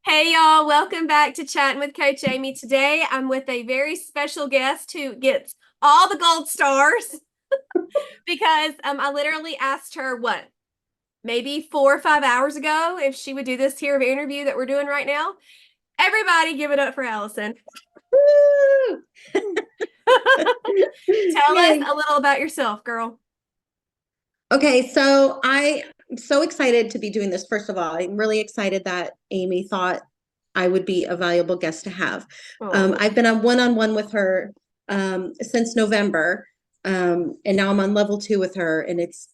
Hey y'all, welcome back to Chatting with Coach Amy. Today I'm with a very special guest who gets all the gold stars because I literally asked her maybe 4 or 5 hours ago if she would do this here interview that we're doing right now. Everybody give it up for Alyson. Woo! Tell us Yay. a little about yourself, girl. Okay, so I'm so excited to be doing this. First of all, I'm really excited that Amy thought I would be a valuable guest to have. Oh, I've been on one-on-one with her since November, and now I'm on level 2 with her, and it's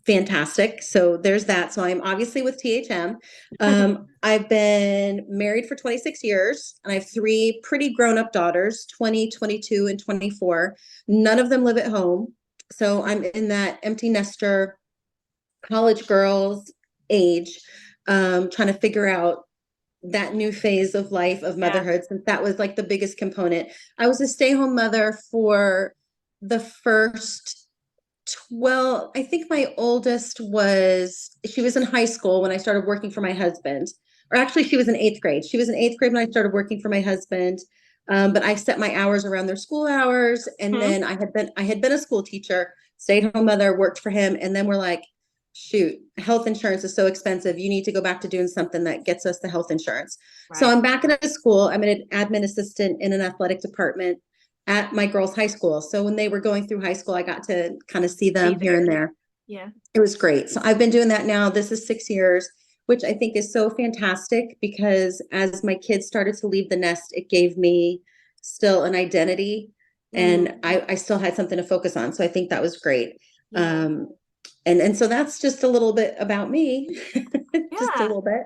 fantastic. So there's that. So I'm obviously with THM. I've been married for 26 years, and I have 3 pretty grown-up daughters, 20, 22, and 24. None of them live at home. So I'm in that empty nester, college girls age, trying to figure out that new phase of life of yeah. motherhood, since that was like the biggest component. I was a stay-home mother for the first 12. I think my oldest she was in high school when I started working for my husband. Or actually, she was in 8th grade. She was in 8th grade when I started working for my husband. But I set my hours around their school hours. And Hmm. then I had been a school teacher, stayed home mother, worked for him. And then we're like, shoot, health insurance is so expensive. You need to go back to doing something that gets us the health insurance. So Right. I'm back in a school. I'm an admin assistant in an athletic department at my girls' high school. So when they were going through high school, I got to kind of see Be them here there. and there. Yeah. It was great. So I've been doing that now. This is 6 years, which I think is so fantastic because as my kids started to leave the nest, it gave me still an identity, and Mm, I still had something to focus on. So I think that was great. yeah. Um, and so that's just a little bit about me, just a Yeah. little bit.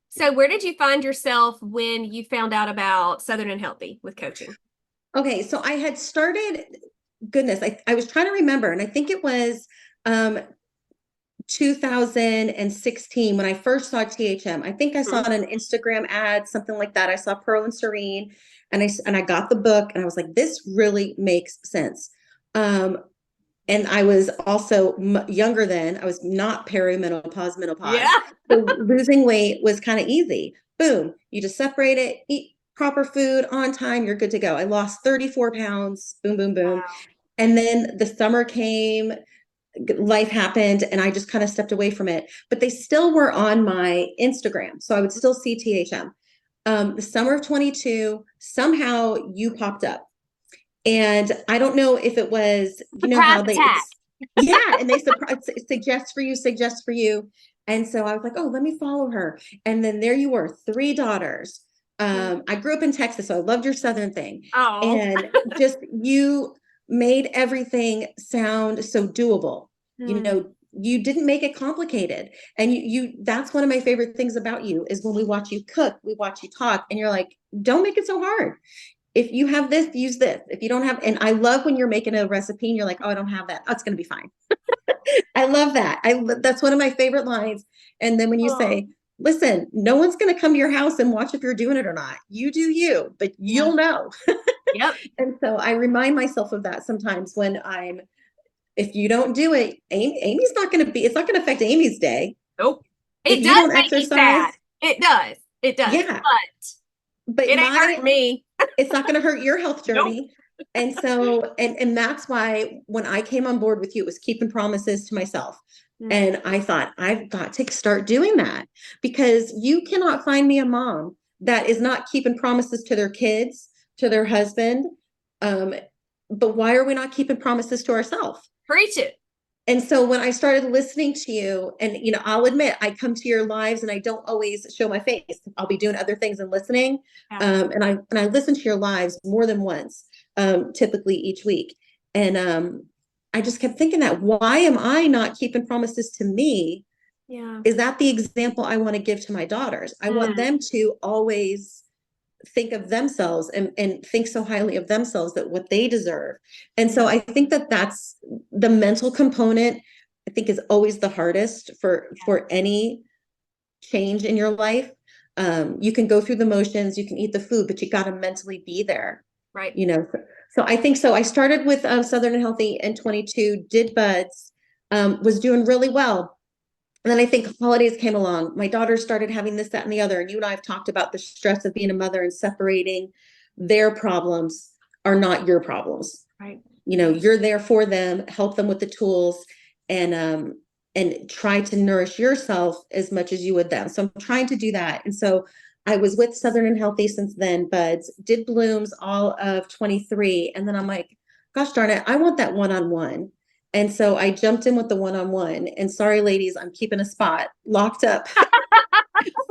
So, where did you find yourself when you found out about Southern and Healthy with coaching? Okay, so I had started, goodness, I was trying to remember, and I think it was um, 2016 when I first saw THM. I think I saw Mhm. an Instagram ad, something like that. I saw Pearl and Serene, and I got the book, and I was like, this really makes sense. Um, and I was also younger then. I was not perimenopause, menopause. Yeah. So losing weight was kind of easy. Boom, you just separate it, eat proper food on time, you're good to go. I lost 34 pounds. Boom, boom, boom. Wow. And then the summer came, life happened, and I just kind of stepped away from it. But they still were on my Instagram. So I would still see THM. The summer of 22, somehow you popped up. And I don't know if it was, Surprise how attack. yeah, and they suggest for you. And so I was like, oh, let me follow her. And then there you were, 3 daughters. I grew up in Texas, so I loved your Southern thing. Oh. And just you made everything sound so doable. You Hmm. know, you didn't make it complicated. And that's one of my favorite things about you is when we watch you cook, we watch you talk, and you're like, don't make it so hard. If you have this, use this. If you don't have, and I love when you're making a recipe and you're like, oh, I don't have that. Oh, it's going to be fine. I love that. That's one of my favorite lines. And then when you Oh. say, listen, no one's going to come to your house and watch if you're doing it or not. You do you, but Yeah. you'll know. Yep. And so I remind myself of that sometimes if you don't do it, Amy's not going to it's not going to affect Amy's day. Nope. If It you does don't make me exercise, sad. It does. It does. yeah, But but it ain't hurting me. it's not going to hurt your health Nope. journey. And so, and that's why when I came on board with you, it was keeping promises to myself. Mm, And I thought, I've got to start doing that because you cannot find me a mom that is not keeping promises to their kids, to their husband. Um, but why are we not keeping promises to ourselves? preach it. And so when I started listening to you, and I'll admit I come to your lives and I don't always show my face. I'll be doing other things and listening. Yeah. And I listen to your lives more than once, typically each week. And I just kept thinking that why am I not keeping promises to me? Yeah. Is that the example I want to give to my daughters? I want Mm, them to always think of themselves and think so highly of themselves that what they deserve. And so yeah. I think that that's the mental component. I think is always the hardest for any change in your life. You can go through the motions, you can eat the food, but you got to mentally be there. Right. So I think so. I started with Southern and Healthy in 22, did buds, was doing really well. And then I think holidays came along. My daughter started having this, that, and the other. And you and I have talked about the stress of being a mother and separating. Their problems are not your problems. Right. You're there for them, help them with the tools, and try to nourish yourself as much as you would them. So I'm trying to do that. And so I was with Southern and Healthy since then, buds, did blooms all of 23. And then I'm like, gosh darn it, I want that one-on-one. And so I jumped in with the one-on-one. And sorry, ladies, I'm keeping a spot locked up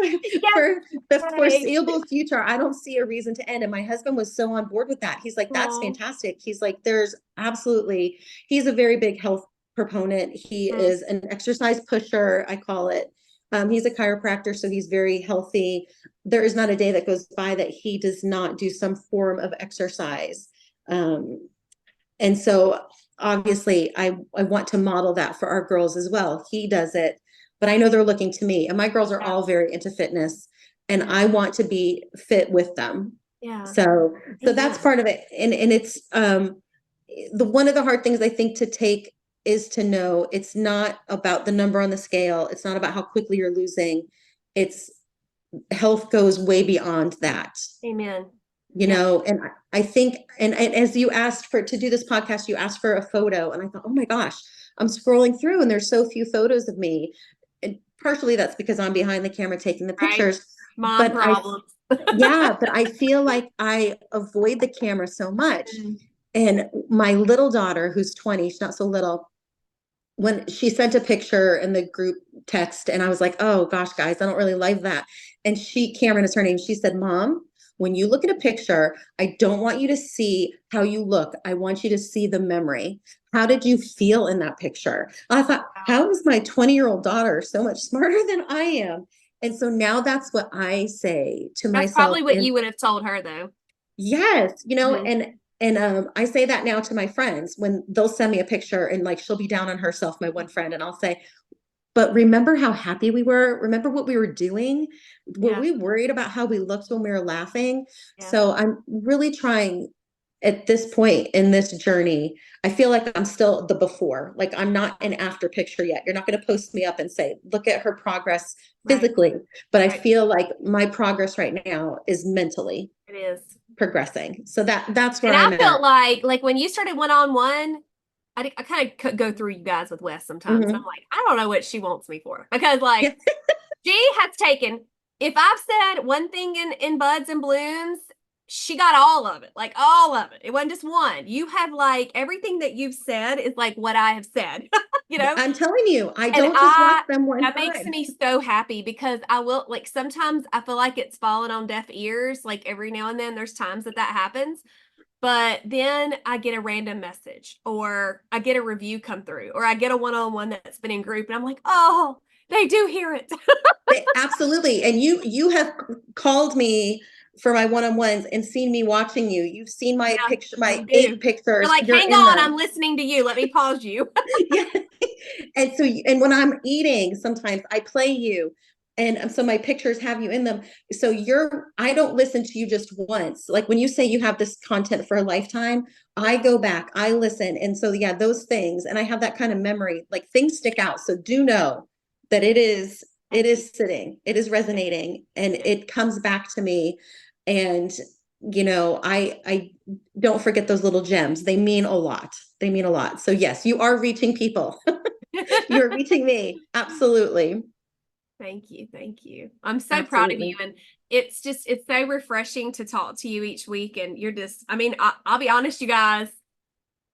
Yes. for the Right. foreseeable future. I don't see a reason to end. And my husband was so on board with that. He's like, that's Oh. fantastic. He's like, he's a very big health proponent. He Mm. is an exercise pusher, I call it. He's a chiropractor, so he's very healthy. There is not a day that goes by that he does not do some form of exercise. And so obviously I want to model that for our girls as well. He does it, but I know they're looking to me, and my girls are Yeah. all very into fitness, and I want to be fit with them. Yeah. So that's part of it. And it's the one of the hard things I think to take is to know it's not about the number on the scale. It's not about how quickly you're losing. It's health goes way beyond that. Amen. And I think, and as you asked to do this podcast, you asked for a photo, and I thought, oh my gosh, I'm scrolling through and there's so few photos of me. And partially that's because I'm behind the camera taking the Right. pictures. Mom But problems. yeah, but I feel like I avoid the camera so much. Mm. And my little daughter, who's 20, she's not so little, when she sent a picture in the group text, and I was like, oh gosh, guys, I don't really like that. And Cameron is her name. She said, Mom, when you look at a picture, I don't want you to see how you look. I want you to see the memory. How did you feel in that picture? I thought, how is my 20-year-old daughter so much smarter than I am? And so now that's what I say to That's myself. probably what you would have told her, though. Yes, Mhm. and I say that now to my friends when they'll send me a picture, and like she'll be down on herself, my one friend, and I'll say, but remember how happy we were? Remember what we were doing? Were Yeah. we worried about how we looked when we were laughing? Yeah. So I'm really trying at this point in this journey. I feel like I'm still the before, like I'm not an after picture yet. You're not going to post me up and say, look at her progress Right. physically. But I Right. feel like my progress right now is mentally It is. progressing. So that's where And I'm I felt at. like when you started one-on-one, I kind of go through you guys with Wes sometimes. And I'm Mhm. like, I don't know what she wants me for, because like Yeah. she has taken, if I've said one thing in Buds and Blooms, she got all of it, like all of it. It wasn't just one. You have like everything that you've said is like what I have said, you know? I'm telling you, I And don't just watch them one that makes time. me so happy, because I will, like, sometimes I feel like it's fallen on deaf ears. Like every now and then there's times that happens. But then I get a random message, or I get a review come through, or I get a one-on-one that's been in group, and I'm like, oh, they do hear it. Absolutely. And you have called me for my one-on-ones and seen me watching you. You've seen my Yeah, picture, my you 8 do. You're pictures. like, You're hang in on, them. I'm listening to you. Let me pause you. Yeah. And when I'm eating, sometimes I play you. And so my pictures have you in them. So I don't listen to you just once. Like when you say you have this content for a lifetime, I go back, I listen. And so, yeah, those things, and I have that kind of memory, like things stick out. So do know that it Thank you. is sitting, it is resonating, and it comes back to me. And, I don't forget those little gems. They mean a lot. They mean a lot. So yes, you are reaching people. You're reaching me. Absolutely. Thank you. Thank you. I'm so proud of you. Absolutely. And it's so refreshing to talk to you each week. And you're just, I mean, I'll be honest, you guys,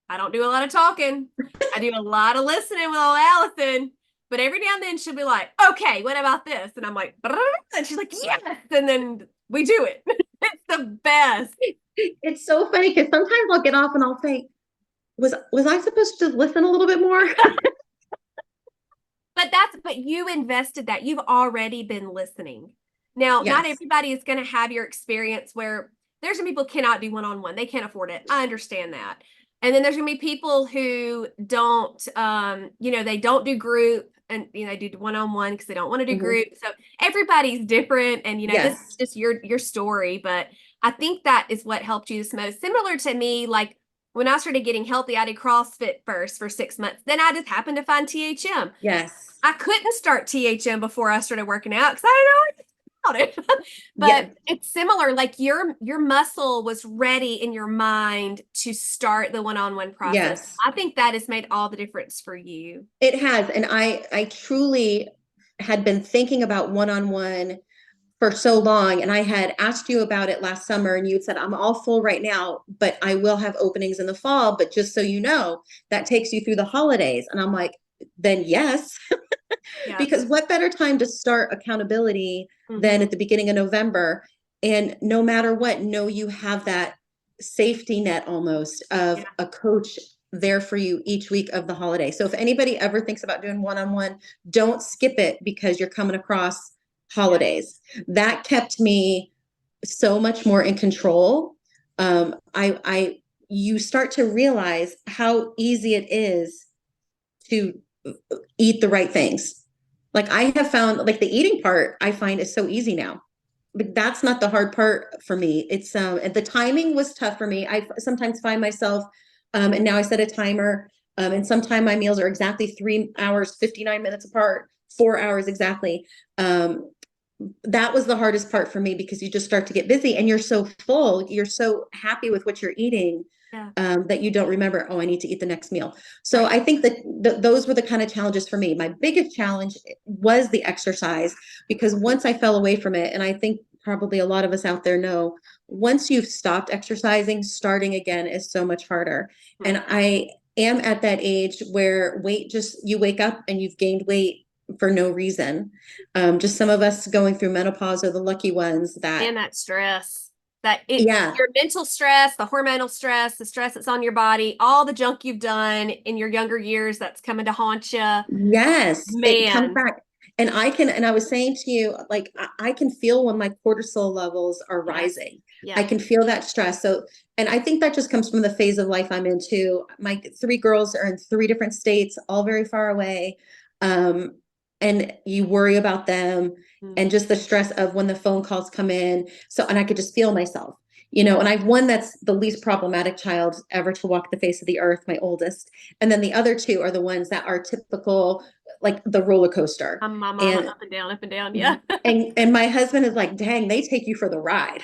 I don't do a lot of talking. I do a lot of listening with old Alyson. But every now and then she'll be like, okay, what about this? And I'm like, "Brr," and she's like, yes. And then we do it. It's the best. It's so funny because sometimes I'll get off and I'll say, was I supposed to listen a little bit more? But you invested that. You've already been listening. Now, not Yes. everybody is going to have your experience where there's some people cannot do one-on-one. They can't afford it. I understand that. And then there's going to be people who don't, they don't do group, and, they do one-on-one because they don't want to do Mhm. group. So everybody's different. And, this is Yes. just your story. But I think that is what helped you the most. Similar to me, like when I started getting healthy, I did CrossFit first for 6 months. Then I just happened to find THM. Yes. I couldn't start THM before I started working out because I didn't know anything about it. Yeah. But it's similar. Like your muscle was ready in your mind to start the one-on-one process. Yes. I think that has made all the difference for you. It has. And I truly had been thinking about one-on-one for so long. And I had asked you about it last summer, and you had said, I'm all full right now, but I will have openings in the fall. But just so you know, that takes you through the holidays. And I'm like, then yes, Yeah. because what better time to start accountability than Mm-hmm. at the beginning of November? And no matter what, know you have that safety net almost of Yeah. a coach there for you each week of the holiday. So if anybody ever thinks about doing one-on-one, don't skip it because you're coming across Yeah. holidays. That kept me so much more in control. You start to realize how easy it is to eat the right things. Like I have found, like the eating part, I find is so easy now. But that's not the hard part for me. It's the timing was tough for me. I sometimes find myself, and now I set a timer, and sometimes my meals are exactly 3 hours, 59 minutes apart, 4 hours exactly. That was the hardest part for me because you just start to get busy and you're so full, you're so happy with what you're eating, Yeah. that you don't remember, oh, I need to eat the next meal. So Right. I think that those were the kind of challenges for me. My biggest challenge was the exercise, because once I fell away from it, and I think probably a lot of us out there know, once you've stopped exercising, starting again is so much harder. And Mm-hmm. I am at that age where you wake up and you've gained weight for no reason. Just some of us going through menopause are the lucky ones that, And that stress, that yeah, your mental stress, the hormonal stress, the stress that's on your body, all the junk you've done in your younger years that's coming to haunt you. yes, it comes Man. back. And I was saying to you, like, I can feel when my cortisol levels are Yes. rising. I Yeah. can feel that stress. So, and I think that just comes from the phase of life I'm in too. My three girls are in three different states, all very far away. Um, and you worry about them Mm. and just the stress of when the phone calls come in. So, and I could just feel myself, Yeah. and I've one that's the least problematic child ever to walk the face of the earth, my oldest. And then the other two are the ones that are typical, like the roller coaster. My mama And up and down, up and down. Yeah. and my husband is like, dang, they take you for the ride.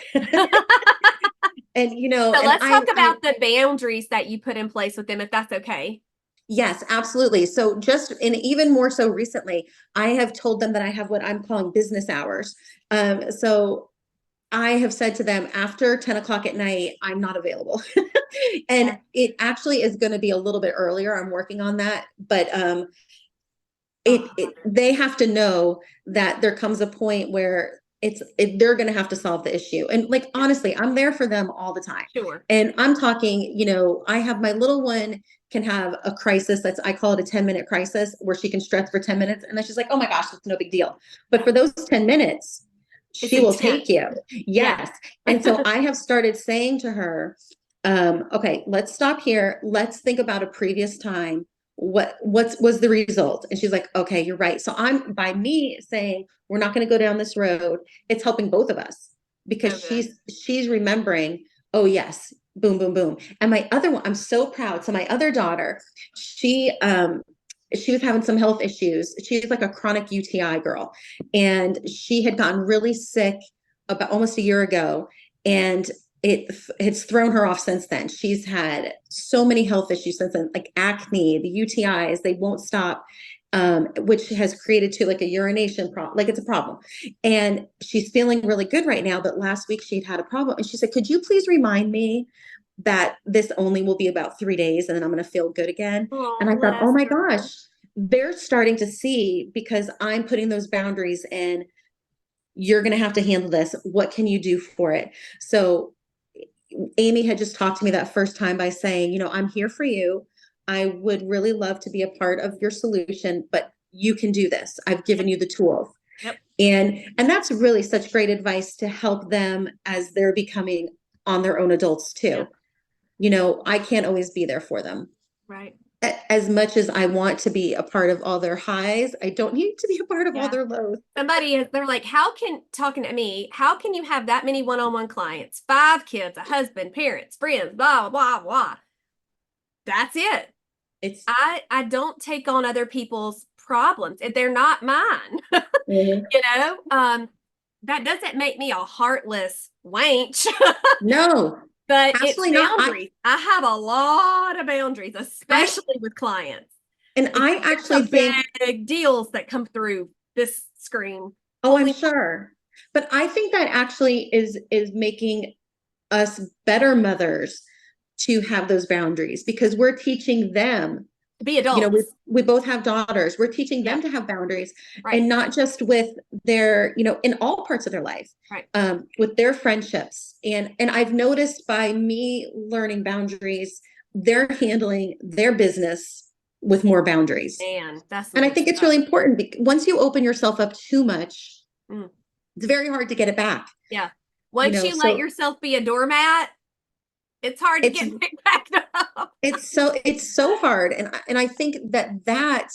And So and let's talk about the boundaries that you put in place with them, if that's okay. yes, absolutely. So just, and even more so recently, I have told them that I have what I'm calling business hours. So I have said to them, after 10 o'clock at night, I'm not available. And Yeah. it actually is going to be a little bit earlier. I'm working on that, but Oh, they have to know that there comes a point where they're going to have to solve the issue. And like, yeah. honestly, I'm there for them all the time. Sure. And I'm talking, I have my little one can have a crisis. I call it a 10-minute crisis, where she can stretch for 10 minutes. And then she's like, oh my gosh, it's no big deal. But Yeah. for those 10 minutes, It's she will intense. take you. Yeah. Yes. And so I have started saying to her, okay, let's stop here. Let's think about a previous time. What was the result? And she's like, okay, you're right. So I'm, by me saying we're not going to go down this road, it's helping both of us, So because good. she's remembering, oh yes, boom, boom, boom. And my other one, I'm so proud. So my other daughter, she was having some health issues. She's like a chronic UTI girl, and she had gotten really sick about almost a year ago. And it's thrown her off since then. She's had so many health issues since then, like acne, the UTIs, they won't stop, which has created to like a urination problem. Like it's a problem. And she's feeling really good right now. But last week she'd had a problem. And she said, could you please remind me that this only will be about 3 days and then I'm going to feel good again? Oh, And I thought, oh bless my her. gosh, they're starting to see, because I'm putting those boundaries in. You're going to have to handle this. What can you do for it? So Amy had just talked to me that first time by saying, I'm here for you. I would really love to be a part of your solution, but you can do this. I've given Yep. you the tools. Yep. And that's really such great advice to help them as they're becoming on their own adults too. Yep. I can't always be there for them. Right. As much as I want to be a part of all their highs, I don't need to be a part of all Yeah. their lows. They're like, talking to me, how can you have that many one-on-one clients, 5 kids, a husband, parents, friends, blah, blah, blah. That's it. It's I don't take on other people's problems if they're not mine. Mhm. You know, that doesn't make me a heartless wench, No, but it's absolutely not. boundaries. I have a lot of boundaries, I especially with clients. and Because I there's actually some think, big deals that come through this screen. oh, I'm Holy, sure. But I think that actually is making us better mothers to have those boundaries because we're teaching them, to be you know, we adults. we both have daughters. We're teaching Yeah, them to have boundaries right, and not just with their, in all parts of their life, right. with their friendships. And I've noticed by me learning boundaries, they're handling their business with more boundaries. Man, that's some And I good think it's stuff. really important because once you open yourself up too much, Mm, it's very hard to get it back. yeah. Once you let So yourself be a doormat, it's hard to it's get picked back up. it's so hard, and I think that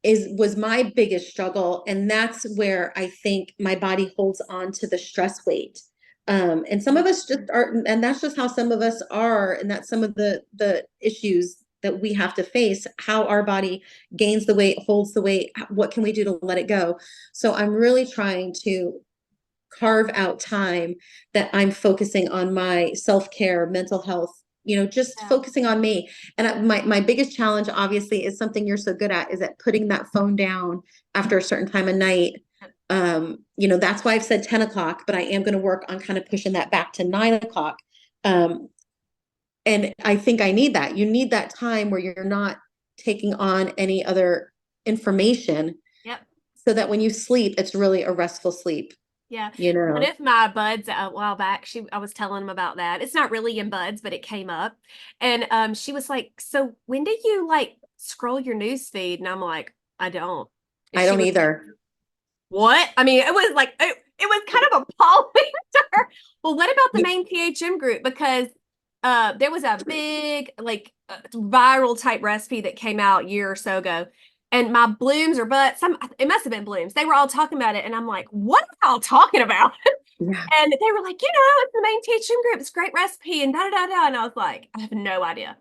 is was my biggest struggle, and that's where I think my body holds on to the stress weight. And some of us just are, and that's just how some of us are, and that's some of the issues that we have to face, how our body gains the weight, holds the weight, what can we do to let it go. So I'm really trying to carve out time that I'm focusing on my self-care, mental health, just Yeah. focusing on me. And my biggest challenge, obviously, is something you're so good at, is at putting that phone down after a certain time of night. That's why I've said 10 o'clock, but I am going to work on kind of pushing that back to 9 o'clock. And I think I need that. You need that time where you're not taking on any other information Yep. so that when you sleep, it's really a restful sleep, Yeah. you One know? of my buds a while back, I was telling him about that. It's not really in buds, but it came up. And she was like, "So when do you like scroll your news feed?" And I'm like, "I don't." And I she don't was like, either. "What?" I mean, it was like it was kind of appalling to her. Well, what about the You, main THM group? Because there was a big like viral type recipe that came out a year or so ago. And my blooms or butts, it must have been blooms. They were all talking about it, and I'm like, "What are y'all talking about?" yeah. And they were like, it's the main teaching group. It's a great recipe and da da da. And I was like, I have no idea.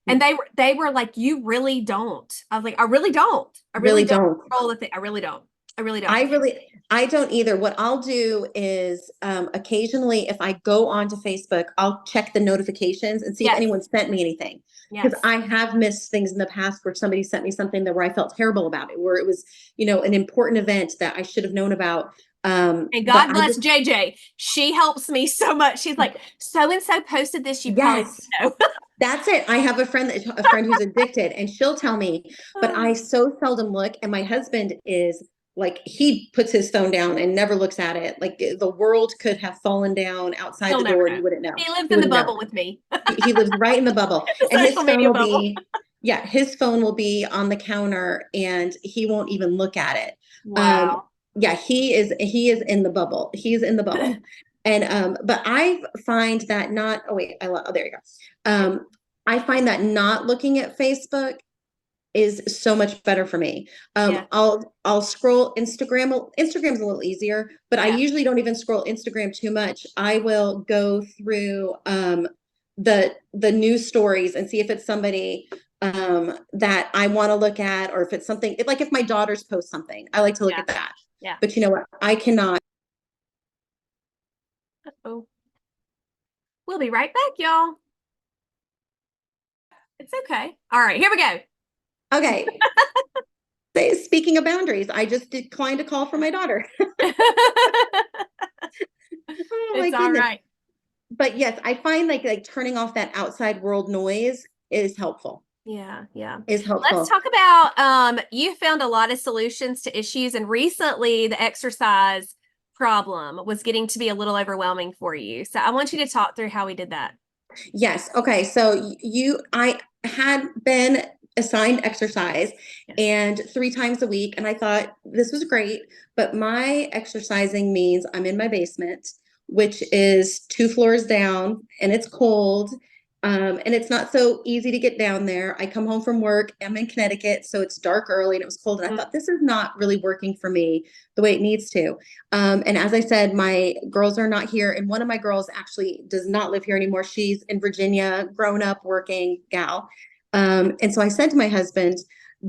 And they were like, you really don't. I was like, I really don't. I really Really don't don't. control the thing. I really don't. I really don't. I don't either. What I'll do is occasionally, if I go onto Facebook, I'll check the notifications and see if Yes. anyone sent me anything. Because Yes. I have missed things in the past where somebody sent me something where I felt terrible about it, where it was, an important event that I should have known about. And But God I bless just, JJ. She helps me so much. She's like, so and so posted this. You probably yes, know. that's it. I have a friend who's addicted, and she'll tell me, but I so seldom look. And my husband is like, he puts his phone down and never looks at it. Like the world could have fallen down outside He'll the never door, and know. he wouldn't know. He lives He in the wouldn't know. bubble with me, He lives right in the bubble, the and his social phone media will bubble. be, yeah, his phone will be on the counter, and he won't even look at it. Wow. Yeah, he is in the bubble. He's in the bubble. And but I find that not, oh wait, oh there you go. I find that not looking at Facebook is so much better for me. Yeah. I'll scroll Instagram. Instagram's a little easier, but I Yeah. usually don't even scroll Instagram too much. I will go through the news stories and see if it's somebody that I want to look at, or if it's something like if my daughters post something, I like to look Yeah. at that. Yeah. But you know what? I cannot. Oh, we'll be right back, y'all. It's okay. All right, here we go. Okay. Speaking of boundaries, I just declined a call from my daughter. Oh my It's all goodness. right. But yes, I find like turning off that outside world noise is helpful. Yeah, yeah. Is Let's helpful. talk about you found a lot of solutions to issues, and recently the exercise problem was getting to be a little overwhelming for you. So I want you to talk through how we did that. Yes. Okay. So I had been assigned exercise Yeah. and 3 times a week, and I thought this was great, but my exercising means I'm in my basement, which is 2 floors down, and it's cold, And it's not so easy to get down there. I come home from work. I'm in Connecticut, so it's dark early and it was cold. And I thought, this is not really working for me the way it needs to. And as I said, my girls are not here. And one of my girls actually does not live here anymore. She's in Virginia, grown up, working gal. And so I said to my husband,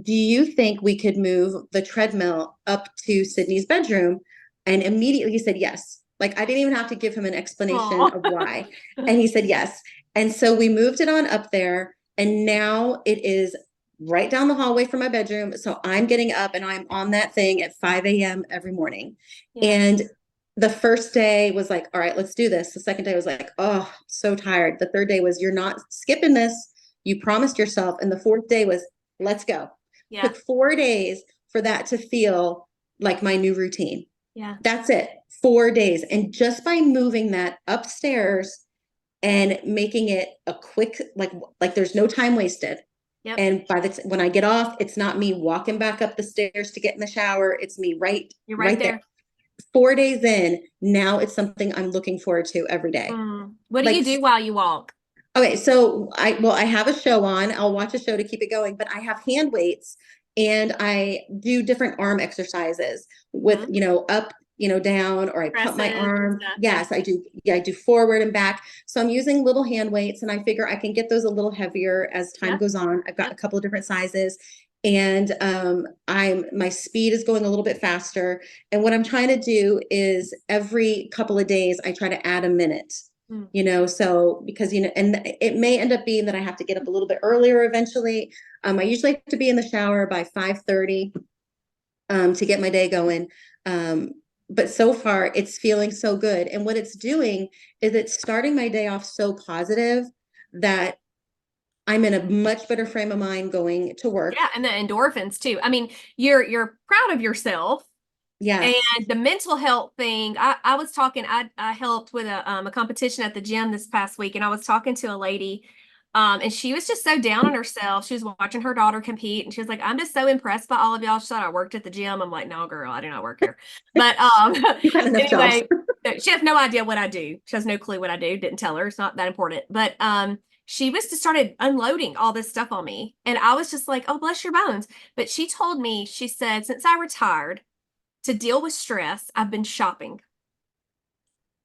do you think we could move the treadmill up to Sydney's bedroom? And immediately he said yes. Like I didn't even have to give him an explanation Aw. of why. And he said yes. And so we moved it on up there. And now it is right down the hallway from my bedroom. So I'm getting up and I'm on that thing at 5 a.m. every morning. Yeah. And the first day was like, all right, let's do this. The second day was like, oh, so tired. The third day was, you're not skipping this. You promised yourself. And the fourth day was, let's go. Yeah. Took 4 days for that to feel like my new routine. Yeah. That's it. 4 days. And just by moving that upstairs and making it a quick, like there's no time wasted. Yep. And when I get off, it's not me walking back up the stairs to get in the shower. It's me You're right there. 4 days in, now it's something I'm looking forward to every day. What do you do while you walk? Okay, so I have a show on. I'll watch a show to keep it going, but I have hand weights and I do different arm exercises with, up, down, or I pump my arm. Yes, I do. Yeah, I do forward and back. So I'm using little hand weights and I figure I can get those a little heavier as time goes on. I've got a couple of different sizes. And my speed is going a little bit faster. And what I'm trying to do is every couple of days, I try to add a minute. So because, and it may end up being that I have to get up a little bit earlier eventually. I usually like to be in the shower by 5:30 to get my day going. But so far it's feeling so good. And what it's doing is it's starting my day off so positive that I'm in a much better frame of mind going to work. Yeah, and the endorphins too. I mean, you're proud of yourself. Yes. And the mental health thing, I was talking, I helped with a competition at the gym this past week, and I was talking to a lady, and she was just so down on herself. She was watching her daughter compete, and she was like, I'm just so impressed by all of y'all. She thought I worked at the gym. I'm like, no, girl, I do not work here. But You've got enough jobs. anyway, she has no idea what I do. She has no clue what I do. Didn't tell her. It's not that important. But she was just started unloading all this stuff on me. And I was just like, oh, bless your bones. But she told me, she said, since I retired, to deal with stress, I've been shopping.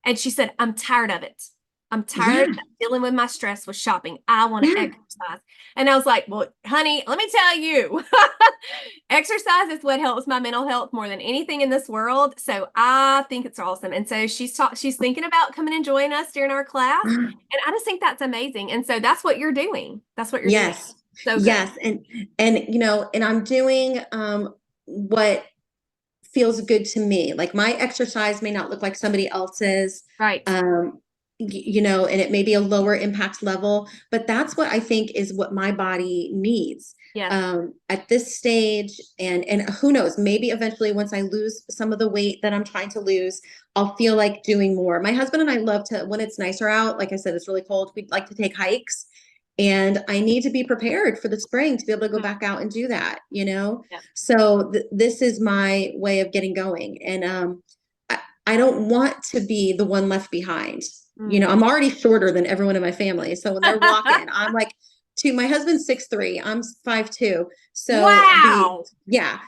And she said, I'm tired of it. I'm tired of dealing with my stress with shopping. I want to exercise. And I was like, well, honey, let me tell you, exercise is what helps my mental health more than anything in this world. So I think it's awesome. And so she's thinking about coming and joining us during our class. And I just think that's amazing. And so that's what you're doing. That's what you're doing. So good. Yes. And I'm doing what feels good to me. Like my exercise may not look like somebody else's. Right. And it may be a lower impact level, but that's what I think is what my body needs. Yeah. At this stage, and who knows, maybe eventually once I lose some of the weight that I'm trying to lose, I'll feel like doing more. My husband and I love to, when it's nicer out, like I said, it's really cold, we'd like to take hikes. And I need to be prepared for the spring to be able to go back out and do that, Yeah. So this is my way of getting going. And I don't want to be the one left behind. I'm already shorter than everyone in my family. So when they're walking, I'm like, my husband's 6'3", I'm 5'2". So wow.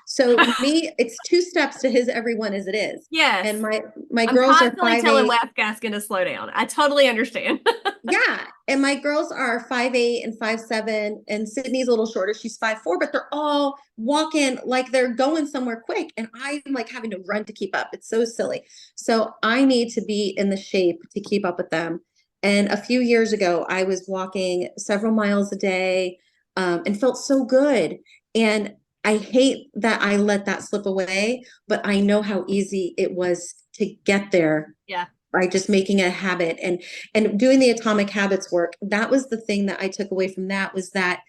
So me, it's 2 steps to his everyone as it is. Yes. And my girls are 5'8". Telling West Gaskin to slow down. I totally understand. Yeah. And my girls are 5'8" and 5'7", and Sydney's a little shorter. She's 5'4", but they're all walking like they're going somewhere quick. And I'm like having to run to keep up. It's so silly. So I need to be in the shape to keep up with them. And a few years ago, I was walking several miles a day and felt so good. And I hate that I let that slip away, but I know how easy it was to get there. Yeah. By just making it a habit and doing the atomic habits work. That was the thing that I took away from that, was that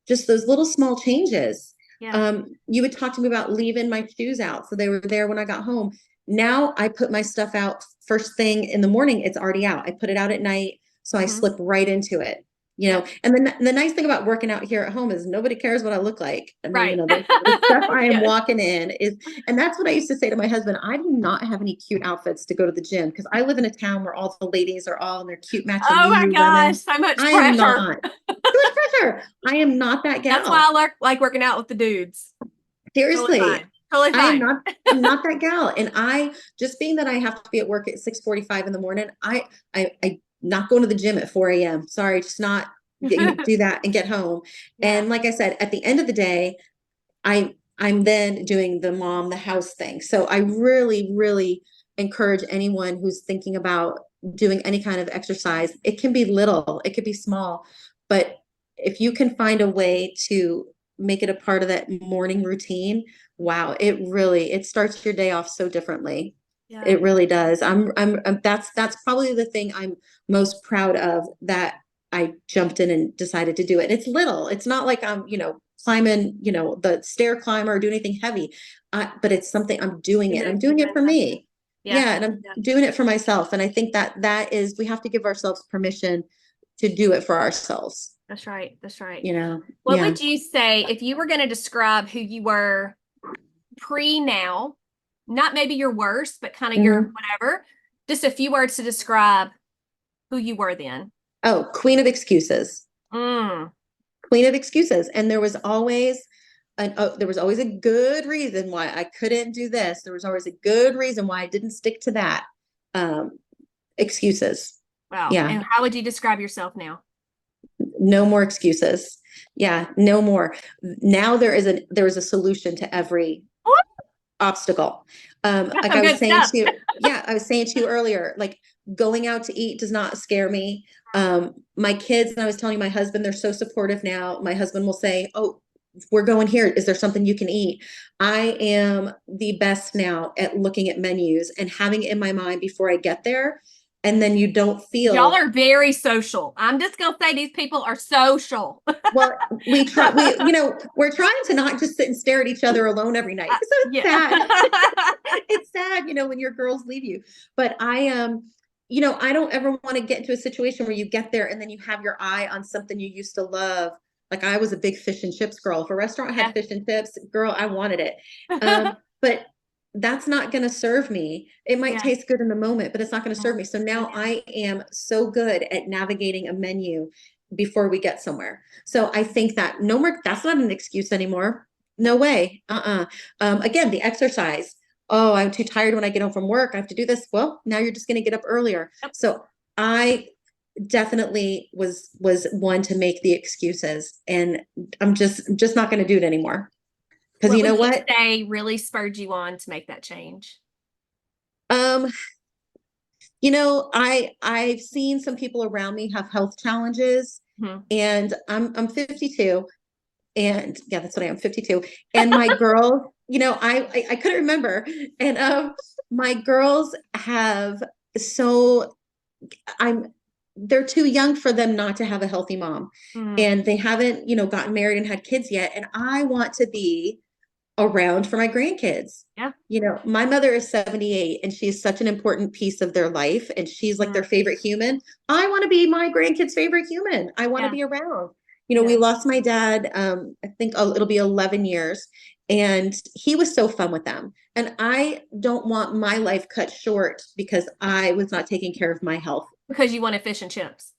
just those little small changes. Yeah. You would talk to me about leaving my shoes out, so they were there when I got home. Now I put my stuff out first thing in the morning. It's already out. I put it out at night, so I slip right into it. Yes. And the nice thing about working out here at home is nobody cares what I look like. I mean, Right. the stuff I am Yes. walking in is, and that's what I used to say to my husband. I do not have any cute outfits to go to the gym because I live in a town where all the ladies are all in their cute matching Oh my gosh, Lululemon. so much I am pressure. not. Too much pressure. I am not that That's why gal. I like working out with the dudes. Totally Seriously. fine. Totally I am fine. not, I'm not that gal. And I just being that I have to be at work at 6:45 in the morning, I not going to the gym at 4 a.m. Sorry, just not do that and get home. Yeah. And like I said, at the end of the day, I'm then doing the house thing. So I really, really encourage anyone who's thinking about doing any kind of exercise. It can be little, it could be small, but if you can find a way to make it a part of that morning routine, wow, it starts your day off so differently. Yeah. It really does. That's probably the thing I'm most proud of, that I jumped in and decided to do it. It's little. It's not like I'm, climbing, the stair climber or do anything heavy. But it's something I'm doing it. I'm You're doing it doing for something. me. Yeah. Yeah. And I'm Yeah. doing it for myself. And I think that is, we have to give ourselves permission to do it for ourselves, That's right. That's right. you know? What Yeah. would you say if you were going to describe who you were pre now? Not maybe your worst, but kind of your Mhm. whatever. Just a few words to describe who you were then. Oh, queen of excuses. Mm. Queen of excuses. And there was always a good reason why I couldn't do this. There was always a good reason why I didn't stick to that. Um, Excuses. Wow. Yeah. And how would you describe yourself now? No more excuses. Yeah, no more. Now there is a solution to every obstacle. That's Like some I was good saying stuff. to you, yeah, I was saying to you earlier, like going out to eat does not scare me. My kids, and I was telling my husband, they're so supportive now. My husband will say, "Oh, we're going here. Is there something you can eat?" I am the best now at looking at menus and having it in my mind before I get there. And then you don't Y'all feel, are very social. I'm just gonna say these people are social. well, we're trying to not just sit and stare at each other alone every night. So it's Yeah. sad. It's sad, when your girls leave you. But I don't ever want to get into a situation where you get there and then you have your eye on something you used to love. Like I was a big fish and chips girl. If a restaurant had Yeah. fish and chips, girl, I wanted it. But that's not going to serve me. It might Yeah. taste good in the moment, but it's not going to serve me. So now Yeah. I am so good at navigating a menu before we get somewhere. So I think that no more, that's not an excuse anymore. No way. Again, the exercise. Oh, I'm too tired when I get home from work. I have to do this. Well, now you're just going to get up earlier. Yep. So I definitely was one to make the excuses, and I'm just not going to do it anymore. Because What you would know you what? say really spurred you on to make that change? Um, I've seen some people around me have health challenges, Hmm. and I'm 52, and yeah, that's what I am, 52. And my girl, I couldn't remember, and my girls have, so I'm they're too young for them not to have a healthy mom, Mm. and they haven't gotten married and had kids yet, and I want to be around for my grandkids. Yeah. My mother is 78 and she's such an important piece of their life, and she's like their Mm. favorite human. I want to be my grandkids' favorite human. I want to Yeah. be around. We Yeah. lost my dad, I think it'll be 11 years, and he was so fun with them. And I don't want my life cut short because I was not taking care of my health. Because you wanted fish and chips.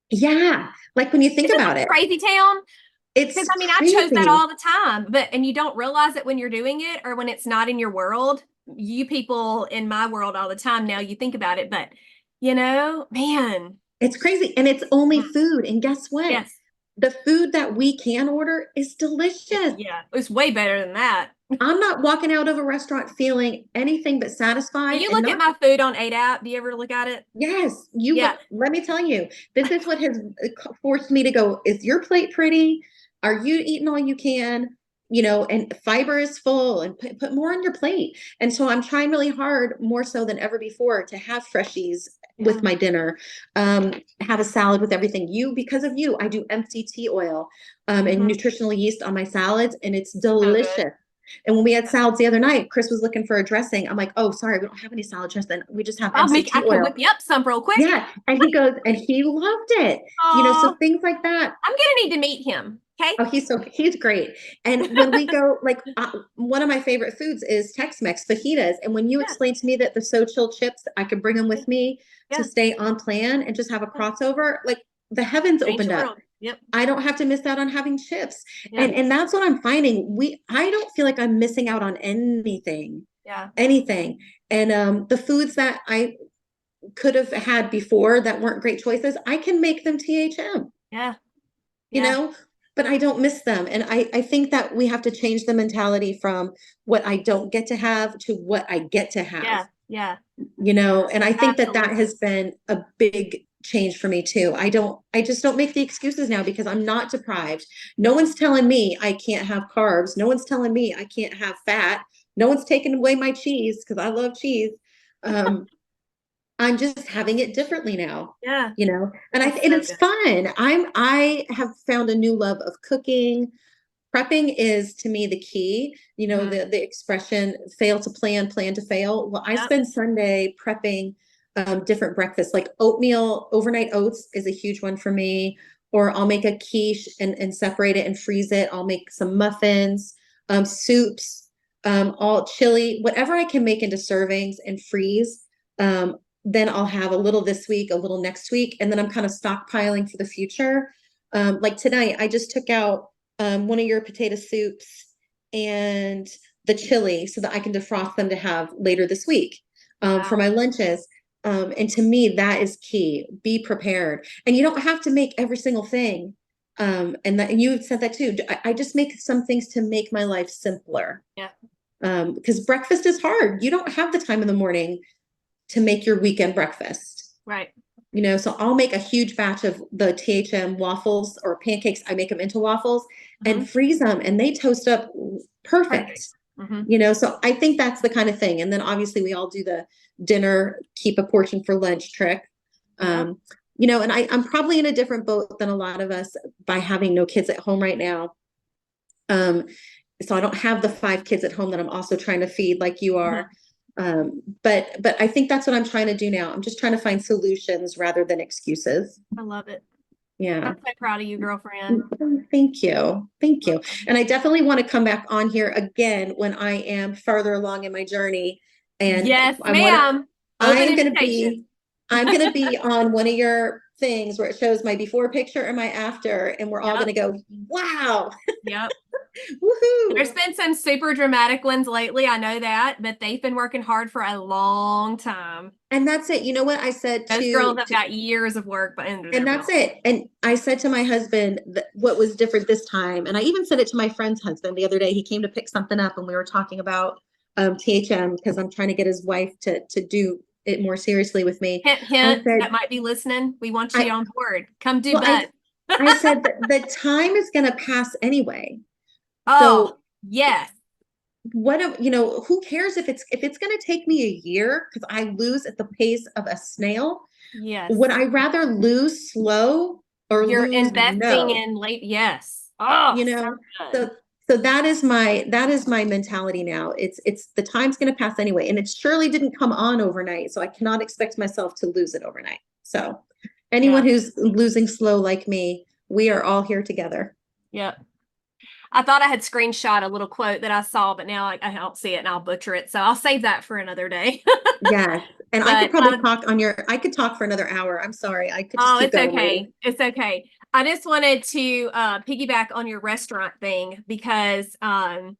Yeah. Like when you think Isn't that about it, crazy town? Because it's I mean, I chose that crazy. all the time, and you don't realize it when you're doing it or when it's not in your world. You people in my world all the time now, you think about it, but man. It's crazy. And it's only Mm. food. And guess what? Yes. The food that we can order is delicious. Yeah. It's way better than that. I'm not walking out of a restaurant feeling anything but Do satisfied you and look at not. my food on 8 app? Do you ever look at it? Yes, you Yeah. look. Let me tell you, this is what has forced me to go. Is your plate pretty? Are you eating all you can? And fiber is full, and put more on your plate. And so I'm trying really hard, more so than ever before, to have freshies Yeah. with my dinner, have a salad with everything. Because of you, I do MCT oil, and Hmm. nutritional yeast on my salads, and it's So good. delicious. And when we had salads the other night, Chris was looking for a dressing. I'm like, oh, sorry, we don't have any salad dressing. We just have I MCT can oil. whip you up some real quick. Yeah. And he goes, and he loved it. So Oh, things like that. I'm gonna need to meet him. Okay. Oh, he's great. And when we go, like, one of my favorite foods is Tex-Mex fajitas. And when you Yeah. explained to me that the So Chill chips, I could bring them with me to Yeah. stay on plan and just have a crossover, like the heavens Change opened the up. world. Yep. I don't have to miss out on having chips. Yeah. And that's what I'm finding. I don't feel like I'm missing out on anything, Yeah. anything. And the foods that I could have had before that weren't great choices, I can make them THM, Yeah. you Yeah. know, but I don't miss them. And I think that we have to change the mentality from what I don't get to have to what I get to have, Yeah. Yeah. and I think that Absolutely. has been a big change for me too. I just don't make the excuses now because I'm not deprived. No one's telling me I can't have carbs. No one's telling me I can't have fat. No one's taking away my cheese because I love cheese. Um, I'm just having it differently now, Yeah. and That's and so it's good. fun. I have found a new love of cooking. Prepping is to me the key, Mhm. the expression fail to plan, plan to fail. Well, I Yep. spend Sunday prepping different breakfasts, like oatmeal, overnight oats is a huge one for me. Or I'll make a quiche and separate it and freeze it. I'll make some muffins, soups, all chili, whatever I can make into servings and freeze. Then I'll have a little this week, a little next week, and then I'm kind of stockpiling for the future. Like tonight, I just took out one of your potato soups and the chili so that I can defrost them to have later this week for Wow. my lunches. And to me, that is key. Be prepared. And you don't have to make every single thing. And you said that too. I just make some things to make my life simpler. Yeah. Because breakfast is hard. You don't have the time in the morning to make your weekend breakfast. Right. So I'll make a huge batch of the THM waffles or pancakes. I make them into waffles Hmm. and freeze them, and they toast up perfect. Perfect. Hmm. So I think that's the kind of thing. And then obviously we all do the dinner, keep a portion for lunch trick. Yeah. Um, and I'm probably in a different boat than a lot of us by having no kids at home right now. Um, so I don't have the 5 kids at home that I'm also trying to feed like you Mhm. are. But I think that's what I'm trying to do now. I'm just trying to find solutions rather than excuses. I love it. Yeah. I'm so proud of you, girlfriend. Thank you. Thank you. Welcome. And I definitely want to come back on here again when I am farther along in my journey. And Yes, ma'am. I Open am going to invitation. be, I'm going to be on one of your things where it shows my before picture and my after, and we're all going Yep. to go, wow, Yep. woohoo. There's been some super dramatic ones lately. I know that, but they've been working hard for a long time. And that's it. You know what I said Those girls have got years of work under and their that's belt. it. And I said to my husband that what was different this time. And I even said it to my friend's husband the other day. He came to pick something up and we were talking about THM because I'm trying to get his wife to do it more seriously with me. Hint, I hint, said, that might be listening. We want you I, on board. Come do well, both. I said that the time is going to pass anyway. Oh, So yes. who cares if it's going to take me a year because I lose at the pace of a snail? Yes. Would I rather lose slow or You're lose investing no? in late. Yes. Oh, you so know good. so that is my mentality now. It's the time's going to pass anyway, and it surely didn't come on overnight, so I cannot expect myself to lose it overnight. So anyone Yeah. who's losing slow like me, we are all here together. Yep. I thought I had screenshot a little quote that I saw, but now I don't see it and I'll butcher it. So I'll save that for another day. Yes. And I could But probably I could talk for another hour. I'm sorry, I could just oh, keep it's going, lady. okay. It's okay. I just wanted to piggyback on your restaurant thing because I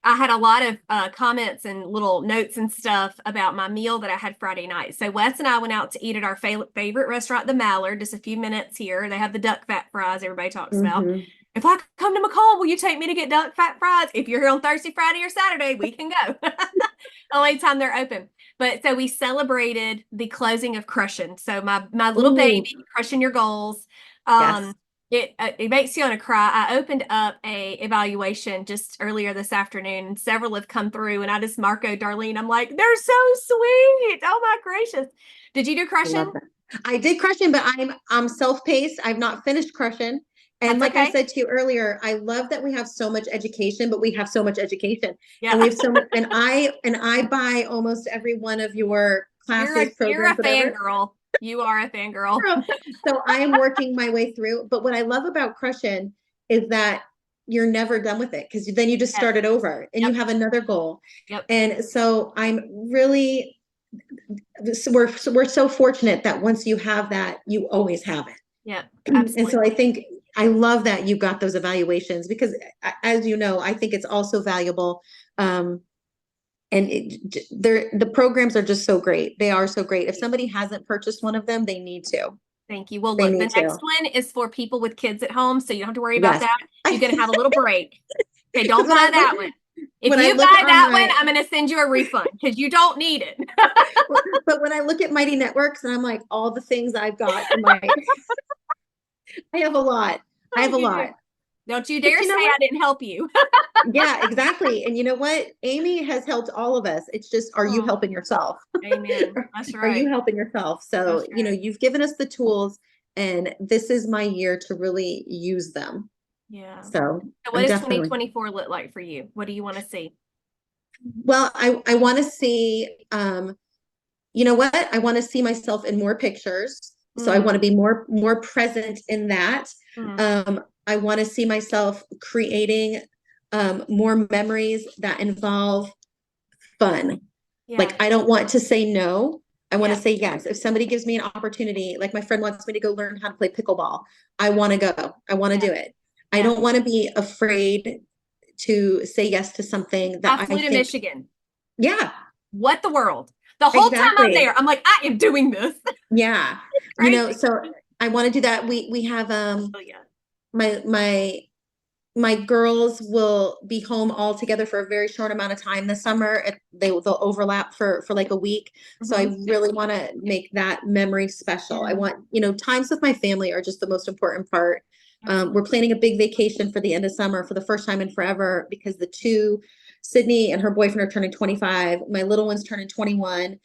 had a lot of comments and little notes and stuff about my meal that I had Friday night. So Wes and I went out to eat at our favorite restaurant, the Mallard, just a few minutes here. They have the duck fat fries everybody talks about. Mm-hmm. If I come to McCall, will you take me to get duck fat fries? If you're here on Thursday, Friday, or Saturday, we can go. Only time they're open. But so we celebrated the closing of Crushing. So my little Ooh, baby, Crushing Your Goals. yes. Um, it makes you want to cry. I opened up a evaluation just earlier this afternoon, and several have come through, and I just Marco Darlene. I'm like, they're so sweet. Oh my gracious! Did you do I love Crushing? that. I did Crushing, but I'm self-paced. I've not finished Crushing. And That's like I okay. said to you earlier, I love that we have so much education, but we have so much education, and Yeah. we have so much. And I buy almost every one of your classes, You're a programs, whatever. fangirl. You are a fangirl. So I am working my way through. But what I love about Crushing is that you're never done with it, because then you just Yes. start it over and you Yep. have another goal. Yep. And so we're so fortunate that once you have that, you always have it. Yep. And so Absolutely. I love that you got those evaluations, because as you know, I think it's also valuable. Um, and the programs are just so great. They are so great. If somebody hasn't purchased one of them, they need to. Thank you. Well, They look, need the next to. one is for people with kids at home, so you don't have to worry about Yes. that. You can have a little break. Okay, don't Because buy that one. If when I you look buy on that one, my, I'm going to send you a refund because you don't need it. but when I look at Mighty Networks and I'm like, all the things I've got in my, I have a lot. I Oh, have a you do. lot. Don't you But dare you say know I what? didn't help you. Yeah, exactly. And you know what? Amy has helped all of us. It's just, are you Oh, helping yourself? amen. That's Are you right. helping yourself? So, That's right. you've given us the tools, and this is my year to really use them. Yeah. So So what I'm does definitely, 2024 look like for you? What do you want to see? well, I want to see, you know what? I want to see myself in more pictures. So I Mm, want to be more present in that. mm, I want to see myself creating more memories that involve fun. yeah. Like, I don't want to say no. I want to Yeah. say yes. If somebody gives me an opportunity, like my friend wants me to go learn how to play pickleball, I want to go. I want to Yeah. do it. I Yeah. don't want to be afraid to say yes to something that I I flew to think, Michigan. yeah, What the world? The whole time I'm exactly. there, I'm like, I am doing this. Yeah. Crazy. So I want to do that. We have Oh yeah. my my girls will be home all together for a very short amount of time this summer. They'll overlap for like a week. So I Hmm. really want to make that memory special. I Yeah. want, times with my family are just the most important part. We're Absolutely. planning a big vacation for the end of summer for the first time in forever, because Sydney and her boyfriend are turning 25. My little one's turning 21.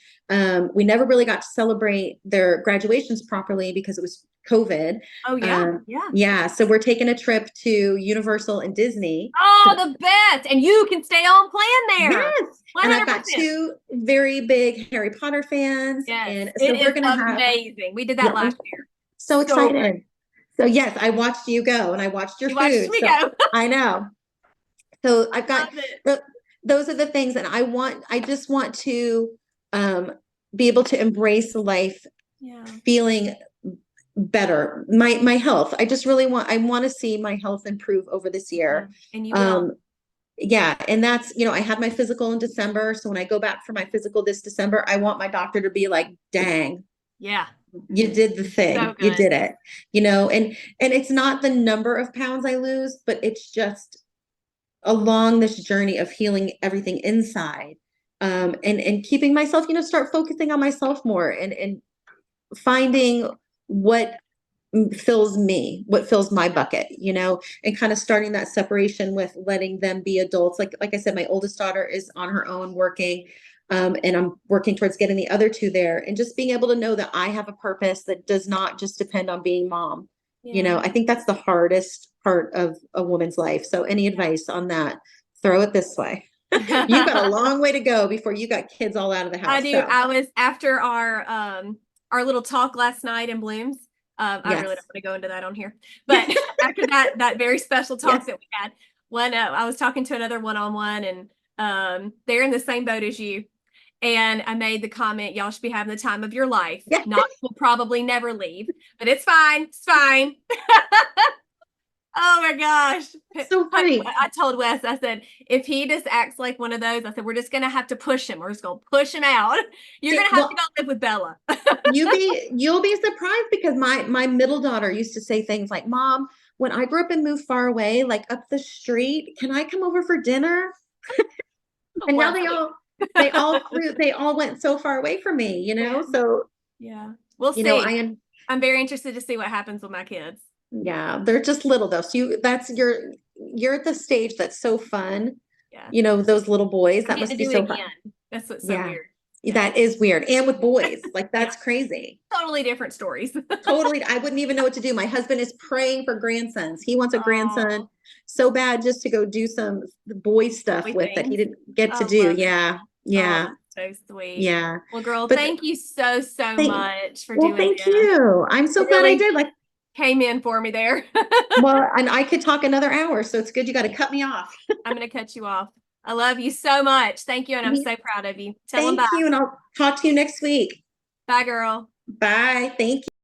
We never really got to celebrate their graduations properly because it was COVID. Oh yeah. Yeah. Yeah, so we're taking a trip to Universal and Disney. Oh, To, the best. And you can stay on plan there. yes, and I've got 100%. two very big Harry Potter fans, Yes. and It so we're is gonna have. amazing. We did Yeah, that I'm last year. so So great. excited. So yes, I watched you go, and I watched your You watched food. me So go. I know. So I've got Love it. the, those are the things, and I just want to um, be able to embrace life, Yeah. feeling better. My health. I want to see my health improve over this Yeah. year. And you will. Um, yeah, and that's, I had my physical in December. So when I go back for my physical this December, I want my doctor to be like, dang, Yeah. you did the So thing. You good. did it. And it's not the number of pounds I lose, but it's just along this journey of healing everything inside. And keeping myself, start focusing on myself more, and finding what what fills my bucket, and kind of starting that separation with letting them be adults. Like I said, my oldest daughter is on her own working, and I'm working towards getting the other two there, and just being able to know that I have a purpose that does not just depend on being mom. Yeah. I think that's the hardest part of a woman's life. So any advice on that, throw it this way. You got a long way to go before you got kids all out of the I house. do. So I was after our little talk last night in Blooms. I really don't yes. want to go into that on here, but after that very special talk Yes. that we had, I was talking to another one-on-one, and they're in the same boat as you. And I made the comment, y'all should be having the time of your life. Yeah. Not will probably never leave, but it's fine. It's fine. Oh my gosh. So funny. I told Wes, I said, if he just acts like one of those, I said, we're just going to have to push him. We're just going to push him out. You're going to have to Well, go live with Bella. you'll be surprised, because my middle daughter used to say things like, Mom, when I grew up and moved far away, like up the street, can I come over for dinner? And now Well, they all went so far away from me, yeah. so Yeah. We'll I see. am. I'm very interested to see what happens with my kids. Yeah, they're just little though. So you're at the stage that's so fun. Yeah. Those little boys, I'm that getting must to be do it so fun. again. That's what's so Yeah. weird. That is weird. And with boys, like that's crazy. Totally different stories. Totally. I wouldn't even know what to do. My husband is praying for grandsons. He wants a grandson Oh, so bad just to go do some boy stuff boy with that he things. didn't get to I do. love it. Yeah. Oh, Yeah. that's so sweet. Yeah. Well, girl, But thank you so, so thank, much for well, doing thank this. you. I'm so It glad I really did. Like, came in for me there. well, and I could talk another hour, so it's good you got to cut me off. I'm going to cut you off. I love you so much. Thank you. And I'm so proud of you. Tell them bye. Thank you. And I'll talk to you next week. Bye, girl. Bye. Thank you.